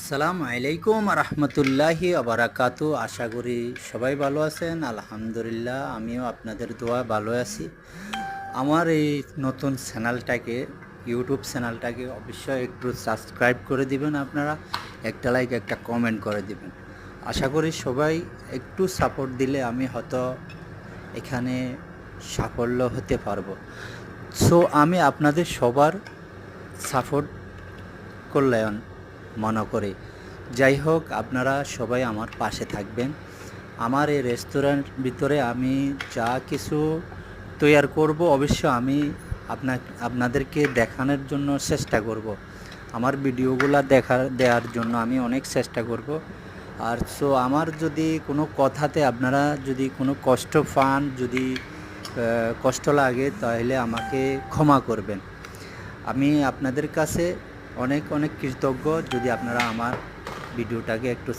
আসসালামু আলাইকুম রহমতুল্লাহি আবরাকাতু। আশা করি সবাই ভালো আছেন। আলহামদুলিল্লাহ, আমিও আপনাদের দোয়া ভালো আছি। আমার এই নতুন চ্যানেলটাকে, ইউটিউব চ্যানেলটাকে অবশ্যই একটু সাবস্ক্রাইব করে দিবেন। আপনারা একটা লাইক, একটা কমেন্ট করে দিবেন। আশা করি সবাই একটু সাপোর্ট দিলে আমি হয়তো এখানে সাফল্য হতে পারবো। সো আমি আপনাদের সবার সাপোর্ট কল্যাণ মনে করি। যাই হোক, আপনারা সবাই আমার পাশে থাকবেন। আমার এই রেস্তোরাঁর ভিতরে আমি যা কিছু তৈরি করব অবশ্য আমি আপনাদেরকে দেখানোর জন্য চেষ্টা করব। আমার ভিডিওগুলো দেওয়ার জন্য আমি অনেক চেষ্টা করব। আর সো আমার যদি কোনো কথাতে আপনারা যদি কোনো কষ্ট পান, যদি কষ্ট লাগে, তাহলে আমাকে ক্ষমা করবেন। আমি আপনাদের কাছে অনেক অনেক কৃতজ্ঞ যদি আপনারা আমার ভিডিওটাকে একটু